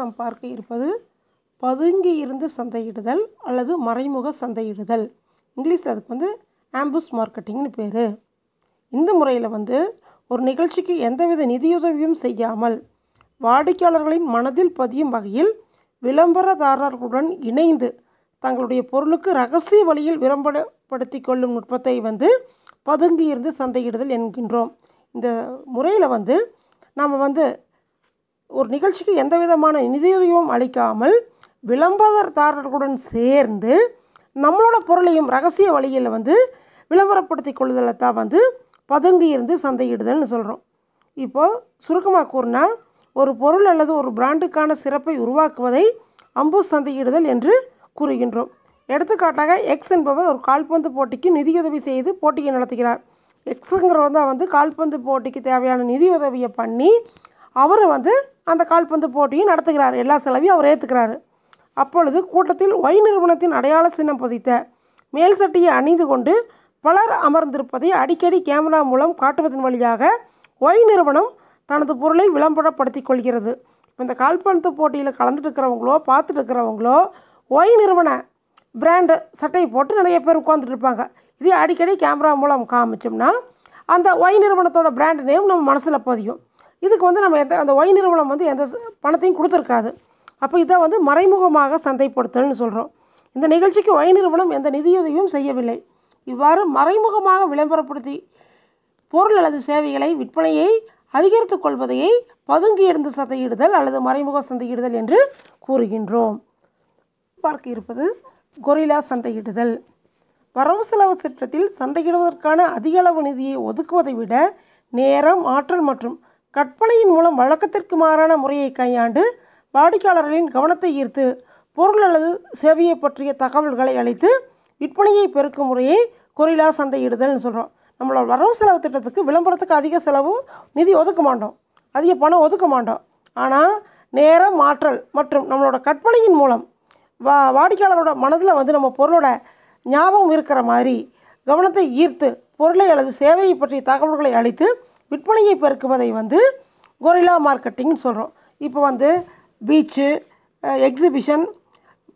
நாம் பார்க்க இருப்பது பதுங்கி இருந்து சந்தையிடுதல் அல்லது மறைமுக சந்தையிடுதல். இங்கிலீஷில் அதுக்கு ஆம்புஷ் மார்க்கெட்டிங்னு பேர். இந்த முறையில் ஒரு நிகழ்ச்சிக்கு எந்தவித நிதியுதவியும் செய்யாமல் வாடிக்கையாளர்களின் மனதில் பதியும் வகையில் விளம்பரதாரர்களுடன் இணைந்து தங்களுடைய பொருளுக்கு ரகசிய வழியில் விளம்பரப்படுத்தி கொள்ளும் நுட்பத்தை பதுங்கி இருந்து சந்தையிடுதல் என்கின்றோம். இந்த முறையில் நாம் ஒரு நிகழ்ச்சிக்கு எந்த விதமான நிதியுதவியும் அளிக்காமல் விளம்பரதாரர்களுடன் சேர்ந்து நம்மளோட பொருளையும் ரகசிய வழியில் விளம்பரப்படுத்தி கொள்ளுதலை தான் பதுங்கி இருந்து சந்தையிடுதல்னு சொல்கிறோம். இப்போது சுருக்கமாக கூறினா ஒரு பொருள் அல்லது ஒரு பிராண்டுக்கான சிறப்பை உருவாக்குவதை அம்புஷ் சந்தையிடுதல் என்று கூறுகின்றோம். எடுத்துக்காட்டாக எக்ஸ் என்பவர் ஒரு கால்பந்து போட்டிக்கு நிதியுதவி செய்து போட்டியை நடத்துகிறார். எக்ஸுங்கிறவர் தான் கால்பந்து போட்டிக்கு தேவையான நிதியுதவியை பண்ணி அவர் அந்த கால்பந்து போட்டியை நடத்துகிறார். எல்லா செலவையும் அவர் ஏற்றுக்கிறாரு. அப்பொழுது கூட்டத்தில் ஒய் நிறுவனத்தின் அடையாள சின்னம் பதித்த மேல் சட்டையை அணிந்து கொண்டு பலர் அமர்ந்திருப்பதை அடிக்கடி கேமரா மூலம் காட்டுவதன் வழியாக ஒய் நிறுவனம் தனது பொருளை விளம்பரப்படுத்தி கொள்கிறது. இந்த கால்பந்து போட்டியில் கலந்துட்டு இருக்கிறவங்களோ பார்த்துட்டு இருக்கிறவங்களோ ஒய் நிறுவன பிராண்டு சட்டையை போட்டு நிறைய பேர் உட்காந்துட்டு இருப்பாங்க. இதே அடிக்கடி கேமரா மூலம் காமிச்சோம்னா அந்த ஒய் நிறுவனத்தோட பிராண்ட் நேம் நம்ம மனசில் பதியும். இதுக்கு நம்ம அந்த ஒய் நிறுவனம் எந்த பணத்தையும் கொடுத்துருக்காது. அப்போ இதை மறைமுகமாக சந்தைப்படுத்தல்னு சொல்கிறோம். இந்த நிகழ்ச்சிக்கு ஒய் நிறுவனம் எந்த நிதியுதவியும் செய்யவில்லை. இவ்வாறு மறைமுகமாக விளம்பரப்படுத்தி பொருள் அல்லது சேவைகளை விற்பனையை அதிகரித்துக் கொள்வதையை பதுங்கி இருந்து சந்தையிடுதல் அல்லது மறைமுக சந்தையிடுதல் என்று கூறுகின்றோம். பார்க்க இருப்பது கொரில்லா சந்தையிடுதல். வரவு செலவு திட்டத்தில் சந்தையிடுவதற்கான அதிக அளவு நிதியை ஒதுக்குவதை விட நேரம், ஆற்றல் மற்றும் கற்பனையின் மூலம் வழக்கத்திற்கு மாறான முறையை கையாண்டு வாடிக்கையாளர்களின் கவனத்தை ஈர்த்து பொருள் அல்லது சேவையை பற்றிய தகவல்களை அளித்து விற்பனையை பெருக்கும் முறையை கொரில்லா சந்தையிடுதல்னு சொல்கிறோம். நம்மளோட வரவு செலவு திட்டத்துக்கு விளம்பரத்துக்கு அதிக செலவு நிதி ஒதுக்க மாட்டோம், அதிக பணம் ஒதுக்க மாட்டோம். ஆனால் நேரம், ஆற்றல் மற்றும் நம்மளோட கற்பனையின் மூலம் வாடிக்கையாளரோட மனதில் நம்ம பொருளோட ஞாபகம் இருக்கிற மாதிரி கவனத்தை ஈர்த்து பொருளை அல்லது சேவையை பற்றிய தகவல்களை அளித்து விற்பனையை பெருக்குவதை கொரில்லா மார்க்கெட்டிங்னு சொல்கிறோம். இப்போ பீச்சு, எக்ஸிபிஷன்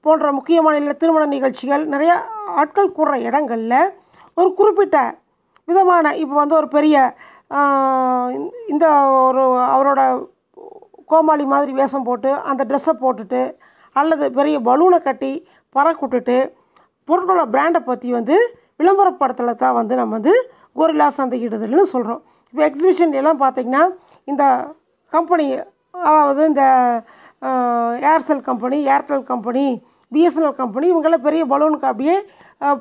போன்ற முக்கியமான திருமண நிகழ்ச்சிகள், நிறையா ஆட்கள் கூடுற இடங்களில் ஒரு குறிப்பிட்ட விதமான இப்போ ஒரு பெரிய இந்த ஒரு அவரோட கோமாளி மாதிரி வேஷம் போட்டு அந்த ட்ரெஸ்ஸை போட்டுட்டு அல்லது பெரிய பலூனை கட்டி பறக்குட்டுட்டு பொருட்களோட பிராண்டை பற்றி விளம்பரப்படுத்தலை தான் நம்ம கொரில்லா சந்தையிடுதல்னு சொல்கிறோம். இப்போ எக்ஸிபிஷன் எல்லாம் பார்த்திங்கன்னா இந்த கம்பெனி, அதாவது இந்த Aircel company, Airtel company, BSNL company, இவங்கெல்லாம் பெரிய பலூனுக்கு அப்படியே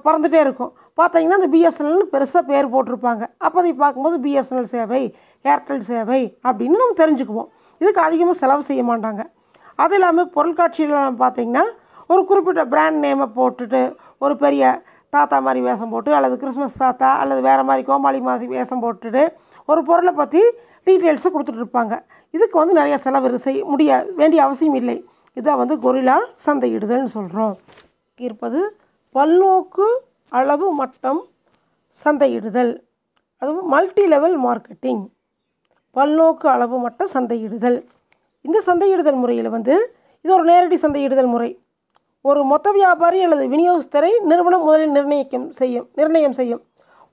பறந்துகிட்டே இருக்கும். பார்த்தீங்கன்னா இந்த பிஎஸ்என்எல்னு பெருசாக பேர் போட்டிருப்பாங்க. அப்போ அதை பார்க்கும்போது பிஎஸ்என்எல் சேவை, ஏர்டெல் சேவை அப்படின்னு நம்ம தெரிஞ்சுக்குவோம். இதுக்கு அதிகமாக செலவு செய்ய மாட்டாங்க. அது இல்லாமல் பொருட்காட்சியில் பார்த்திங்கன்னா ஒரு குறிப்பிட்ட பிராண்ட் நேமை போட்டுட்டு ஒரு பெரிய தாத்தா மாதிரி வேஷம் போட்டு அல்லது கிறிஸ்மஸ் தாத்தா அல்லது வேறு மாதிரி கோமாளி மாதிரி வேஷம் போட்டுட்டு ஒரு பொருளை பற்றி டீட்டெயில்ஸை கொடுத்துட்டு இருப்பாங்க. இதுக்கு நிறைய செலவு செய்ய வேண்டிய அவசியம் இல்லை. இதை கொரில்லா சந்தையிடுதல்னு சொல்கிறோம். இருப்பது பல்நோக்கு அளவு மட்டம் சந்தையிடுதல், அதுவும் மல்டி லெவல் மார்க்கெட்டிங். பல்நோக்கு அளவு மட்ட சந்தையிடுதல். இந்த சந்தையிடுதல் முறையில் இது ஒரு நேரடி சந்தையிடுதல் முறை. ஒரு மொத்த வியாபாரி அல்லது விநியோகஸ்தரை நிறுவனம் முதலில் நிர்ணயம் செய்யும்.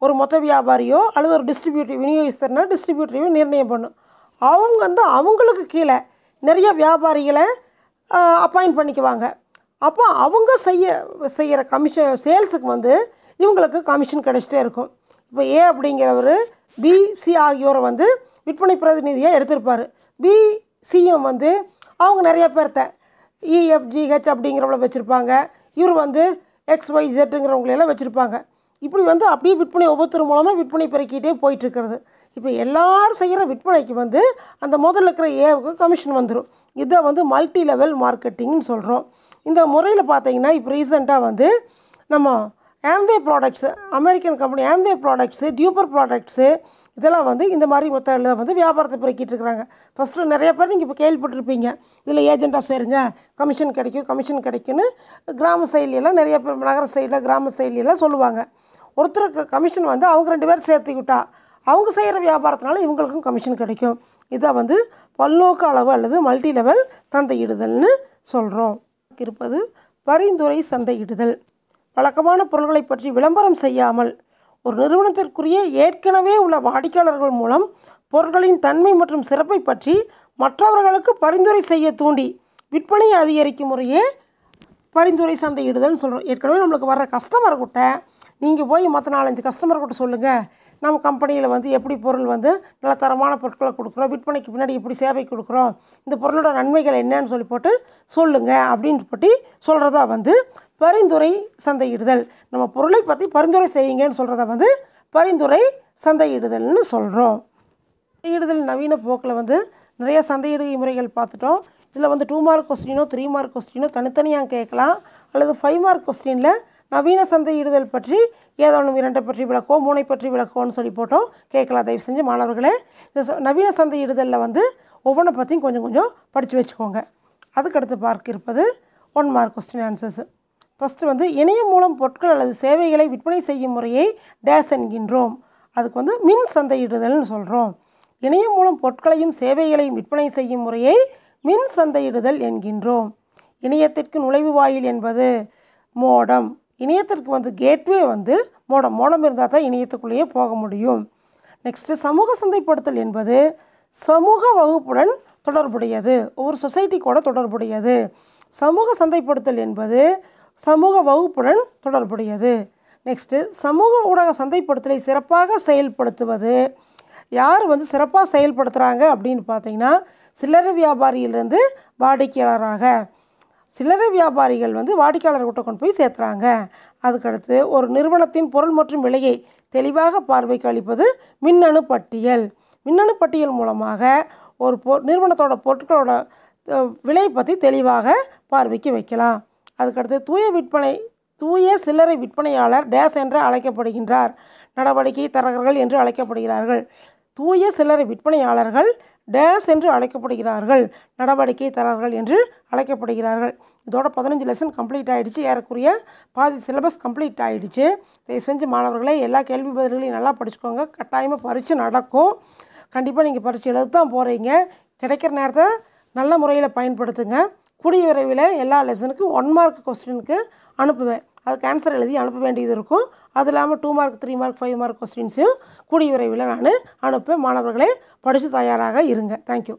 ஒரு மொத்த வியாபாரியோ அல்லது ஒரு டிஸ்ட்ரிபியூட்டிவ், விநியோகஸ்தர்னா டிஸ்ட்ரிபியூட்டரையோ நிர்ணயம் பண்ணும். அவங்க அவங்களுக்கு கீழே நிறைய வியாபாரிகளை அப்பாயிண்ட் பண்ணிக்குவாங்க. அப்போ அவங்க செய்கிற கமிஷன் சேல்ஸுக்கு இவங்களுக்கு கமிஷன் கிடைச்சிட்டே இருக்கும். இப்போ ஏ அப்படிங்கிறவர் பி, சி ஆகியோரை விற்பனை பிரதிநிதியாக எடுத்திருப்பார். பி, சியும் அவங்க நிறைய பேர்த்த இஎஃப்ஜிஹெச் அப்படிங்கிறவங்கள வச்சுருப்பாங்க. இவர் XYZங்கிறவங்களெல்லாம் வச்சுருப்பாங்க. இப்படி அப்படியே விற்பனை ஒவ்வொருத்தர் மூலமாக விற்பனை பெருக்கிட்டே போயிட்டுருக்கிறது. இப்போ எல்லோரும் செய்கிற விற்பனைக்கு அந்த முதல்ல இருக்கிற ஏவுக்கு கமிஷன் வந்துடும். இதை மல்டி லெவல் மார்க்கெட்டிங்னு சொல்கிறோம். இந்த முறையில் பார்த்தீங்கன்னா இப்போ ரீசெண்டாக நம்ம Amway products, American company Amway products, duper products, இதெல்லாம் இந்த மாதிரி மொத்தம் வியாபாரத்தை பெருக்கிட்டு இருக்கிறாங்க. ஃபஸ்ட்டு நிறைய பேர் நீங்கள் இப்போ கேள்விப்பட்டிருப்பீங்க, இதில் ஏஜெண்ட்டாக சேருங்க கமிஷன் கிடைக்கும்னு கிராம சைட்லாம் நிறைய பேர், நகர சைடில் கிராம சைட்லாம் சொல்லுவாங்க. ஒருத்தருக்கு கமிஷன் அவங்க 2 பேர் சேர்த்துக்கிட்டா அவங்க செய்கிற வியாபாரத்தினால இவங்களுக்கும் கமிஷன் கிடைக்கும். இதை வந்து பல்நோக்கு அளவு அல்லது மல்டி லெவல் சந்தையிடுதல்னு சொல்கிறோம். இருப்பது பரிந்துரை சந்தையிடுதல். வழக்கமான பொருட்களை பற்றி விளம்பரம் செய்யாமல் ஒரு நிறுவனத்திற்குரிய ஏற்கனவே உள்ள வாடிக்கையாளர்கள் மூலம் பொருட்களின் தன்மை மற்றும் சிறப்பை பற்றி மற்றவர்களுக்கு பரிந்துரை செய்ய தூண்டி விற்பனையை அதிகரிக்கும் முறையே பரிந்துரை சந்தையிடுதல்னு சொல்கிறோம். ஏற்கனவே நம்மளுக்கு வர்ற கஸ்டமர்கிட்ட நீங்கள் போய் மற்ற 4-5 கஸ்டமர்கிட்ட சொல்லுங்கள், நம்ம கம்பெனியில் வந்து எப்படி பொருள் வந்து நல்ல தரமான பொருட்களை கொடுக்குறோம், விற்பனைக்கு பின்னாடி எப்படி சேவை கொடுக்குறோம், இந்த பொருளோட நன்மைகள் என்னன்னு சொல்லி போட்டு சொல்லுங்கள் அப்படின்னு போட்டு சொல்கிறதா வந்து பரிந்துரை சந்தையிடுதல். நம்ம பொருளை பற்றி பரிந்துரை செய்யுங்கன்னு சொல்கிறத வந்து பரிந்துரை சந்தையிடுதல்னு சொல்கிறோம். சந்தையிடுதல் நவீன போக்கில் வந்து நிறைய சந்தையிடுகை முறைகள் பார்த்துட்டோம். இதில் வந்து 2 மார்க் கொஸ்டினோ 3 மார்க் கொஸ்டினோ தனித்தனியாக கேட்கலாம், அல்லது 5 மார்க் கொஸ்டினில் நவீன சந்தையிடுதல் பற்றி ஏதோ ஒன்று 2 பற்றி விளக்கோ 3 பற்றி விளக்கோன்னு சொல்லி போட்டோம் கேட்கலாம். தயவு செஞ்சு மாணவர்களே இந்த நவீன சந்தையிடுதலில் வந்து ஒவ்வொன்றை பற்றியும் கொஞ்சம் கொஞ்சம் படித்து வச்சுக்கோங்க. அதுக்கடுத்து பார்க்க இருப்பது 1 மார்க் கொஸ்டின் ஆன்சர்ஸ். ஃபஸ்ட்டு வந்து இணையம் மூலம் பொருட்கள் அல்லது சேவைகளை விற்பனை செய்யும் முறையை டேஸ் என்கின்றோம். அதுக்கு வந்து மின் சந்தையிடுதல்னு சொல்கிறோம். இணையம் மூலம் பொருட்களையும் சேவைகளையும் விற்பனை செய்யும் முறையை மின் சந்தையிடுதல் என்கின்றோம். இணையத்திற்கு நுழைவு வாயில் என்பது மோடம். இணையத்திற்கு வந்து கேட்வே வந்து மோடம் இருந்தால் தான் இணையத்துக்குள்ளேயே போக முடியும். நெக்ஸ்ட்டு சமூக சந்தைப்படுத்தல் என்பது சமூக வகுப்புடன் தொடர்புடையது, ஒவ்வொரு சொசைட்டிக்கோட தொடர்புடையது. சமூக சந்தைப்படுத்தல் என்பது சமூக வகுப்புடன் தொடர்புடையது. நெக்ஸ்ட்டு சமூக ஊடக சந்தைப்படுத்தலை சிறப்பாக செயல்படுத்துவது. யார் வந்து சிறப்பாக செயல்படுத்துகிறாங்க அப்படின்னு பார்த்தீங்கன்னா சில்லறை வியாபாரியிலிருந்து வாடிக்கையாளராக சில்லறை வியாபாரிகள் வந்து வாடிக்கையாளர்கிட்ட கொண்டு போய் சேர்த்துறாங்க. அதுக்கடுத்து ஒரு நிறுவனத்தின் பொருள் மற்றும் விலையை தெளிவாக பார்வைக்கு அளிப்பது மின்னணு பட்டியல். மின்னணு பட்டியல் மூலமாக ஒரு நிறுவனத்தோட பொருட்களோட விலை பற்றி தெளிவாக பார்வைக்கு வைக்கலாம். அதுக்கடுத்து தூய சில்லறை விற்பனையாளர் டேஸ் என்று அழைக்கப்படுகின்றார், நடவடிக்கை தரகர்கள் என்று அழைக்கப்படுகிறார்கள். தூய சில்லறை விற்பனையாளர்கள் டேஸ் என்று அழைக்கப்படுகிறார்கள், நடவடிக்கை தரகர்கள் என்று அழைக்கப்படுகிறார்கள். இதோட 15 லெசன் கம்ப்ளீட் ஆகிடுச்சு. ஏறக்குறைய பாதி சிலபஸ் கம்ப்ளீட் ஆகிடுச்சு. தயவு செஞ்சு மாணவர்களே எல்லா கேள்வி பதில்களையும் நல்லா படிச்சுக்கோங்க. கட்டாயமாக பரீட்சை நடக்கும். கண்டிப்பாக நீங்கள் பரீட்சை எழுத தான் போகிறீங்க. கிடைக்கிற நேரத்தை நல்ல முறையில் பயன்படுத்துங்க. கூடிய விரைவில் எல்லா லெசனுக்கும் 1 மார்க் கொஸ்டினுக்கு அனுப்புவேன். அதுக்கு ஆன்சர் எழுதி அனுப்ப வேண்டியது இருக்கும். அது இல்லாமல் 2 மார்க் 3 மார்க் 5 மார்க் கொஸ்டின்ஸையும் கூடிய விரைவில் நான் அனுப்ப மாணவர்களே படித்து தயாராக இருங்க. தேங்க்யூ.